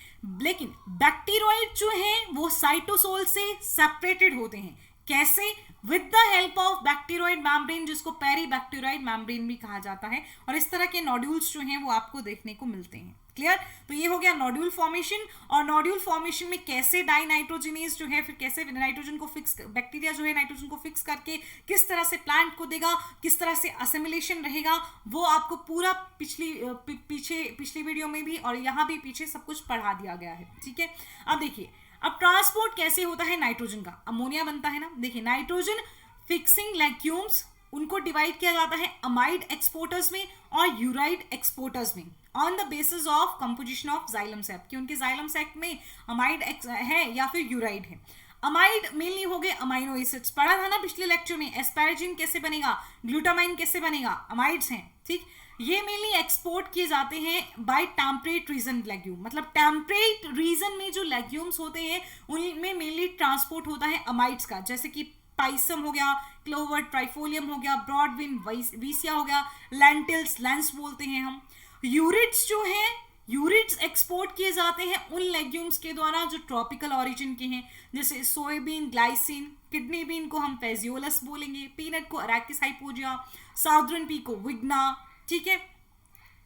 Speaker 1: लेकिन बैक्टीरोइड जो है वो साइटोसोल से सेपरेटेड होते हैं। कैसे, with the help of bacteroid membrane, जिसको पेरीबैक्टीरोइड मेम्ब्रेन भी कहा जाता है। और इस तरह के नोड्यूल्स जो हैं वो आपको देखने को मिलते हैं। क्लियर, तो ये हो गया नोड्यूल फॉर्मेशन। और नोड्यूल फॉर्मेशन में कैसे डाइनाइट्रोजिनेज जो है, फिर कैसे नाइट्रोजन को फिक्स, बैक्टीरिया जो है नाइट्रोजन को फिक्स करके किस तरह से प्लांट को देगा, किस तरह से असिमिलेशन रहेगा, वो आपको पूरा पिछली वीडियो में भी और यहाँ भी पीछे सब कुछ पढ़ा दिया गया है, ठीक है। अब देखिए, अब ट्रांसपोर्ट कैसे होता है नाइट्रोजन का, अमोनिया बनता है ना। देखिए, नाइट्रोजन फिक्सिंग लेग्यूम्स, उनको डिवाइड किया जाता है अमाइड एक्सपोर्टर्स में और यूराइड एक्सपोर्टर्स में, on the basis of composition of xylem sap, कि उनके जाइलम सैक में अमाइड है या फिर यूराइड है। अमाइड मेनली हो गए अमाइनो एसिड्स, पढ़ा था ना पिछले लेक्चर में, एस्पैराजिन कैसे बनेगा, ग्लूटामाइन कैसे बनेगा, अमाइड्स हैं, ठीक। ये मेनली एक्सपोर्ट किए जाते हैं बाय टेम्परेट रीजन लेग्यूम, मतलब टेम्परेट रीजन में जो लेग्यूम्स होते हैं उनमें मेनली ट्रांसपोर्ट होता है अमाइड्स का, जैसे कि पाइसम हो गया, क्लोवर, ट्राइफोलियम हो गया, ब्रॉडविन, वीसिया हो गया, लेंटिल्स, लेंस बोलते हैं हम। यूरिड्स जो हैं, यूरिड्स एक्सपोर्ट किए जाते हैं उन लेग्यूम्स के द्वारा जो ट्रॉपिकल ओरिजिन के हैं, जैसे सोयाबीन, ग्लाइसिन, किडनी बीन को हम फेजियोलस बोलेंगे, पीनट को अरैकिस हाइपोजिया, साउदर्न पी को विग्ना, ठीक है।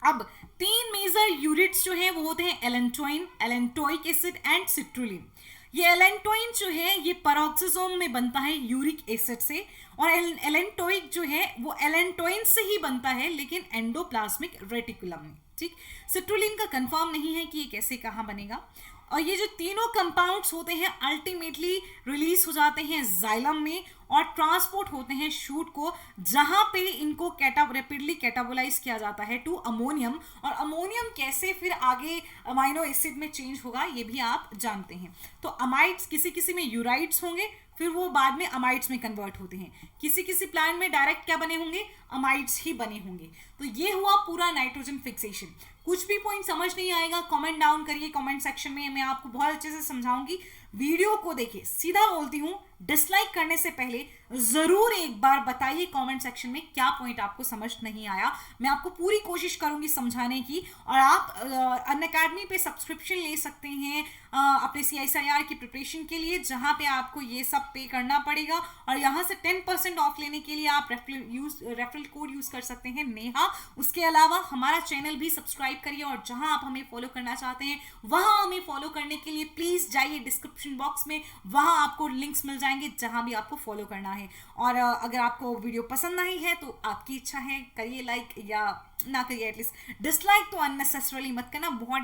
Speaker 1: अब 3 मेजर यूरिड्स जो हैं वो होते हैं allantoin, allantoic acid and citrulline. ये एलेंटोइन जो है ये पेरोक्सिसोम में बनता है यूरिक एसिड से, और एलेंटोइक जो है वो एलेंटोइन से ही बनता है लेकिन एंडोप्लाज्मिक रेटिकुलम में, ठीक। सिट्रुलिन का कंफर्म नहीं है कि ये कैसे कहाँ बनेगा। और ये जो तीनों कंपाउंड्स होते हैं अल्टीमेटली रिलीज हो जाते हैं जाइलम में और ट्रांसपोर्ट होते हैं शूट को, जहां पे इनको रैपिडली कैटाबोलाइज किया जाता है टू अमोनियम। और अमोनियम कैसे फिर आगे अमाइनो एसिड में चेंज होगा ये भी आप जानते हैं। तो अमाइड्स किसी किसी में यूराइड्स होंगे, फिर वो बाद में अमाइड्स में कन्वर्ट होते हैं। किसी किसी प्लांट में डायरेक्ट क्या बने होंगे, अमाइड्स ही बने होंगे। तो ये हुआ पूरा नाइट्रोजन फिक्सेशन। कुछ भी पॉइंट समझ नहीं आएगा कमेंट डाउन करिए, कमेंट सेक्शन में मैं आपको बहुत अच्छे से समझाऊंगी। वीडियो को देखिए, सीधा बोलती हूँ, डिसलाइक करने से पहले जरूर एक बार बताइए कमेंट सेक्शन में क्या पॉइंट आपको समझ नहीं आया। मैं आपको पूरी कोशिश करूंगी समझाने की। और आप अनअकैडमी पे सब्सक्रिप्शन ले सकते हैं अपने CISIR की प्रिपरेशन के लिए, जहां पे आपको ये सब पे करना पड़ेगा। और यहाँ से 10% ऑफ लेने के लिए आप रेफरल कोड यूज कर सकते हैं नेहा। उसके अलावा हमारा चैनल भी सब्सक्राइब करिए, और जहां आप हमें फॉलो करना चाहते हैं वहां हमें फॉलो करने के लिए प्लीज जाइए डिस्क्रिप्शन बॉक्स में, वहां आपको लिंक्स मिल जाएंगे जहां भी आपको फॉलो करना है। और अगर आपको वीडियो पसंद नहीं है तो आपकी इच्छा है, करिए लाइक या ना करिए, एटलीस्ट डिसलाइक तो अननेसेसरली मत करना। बहुत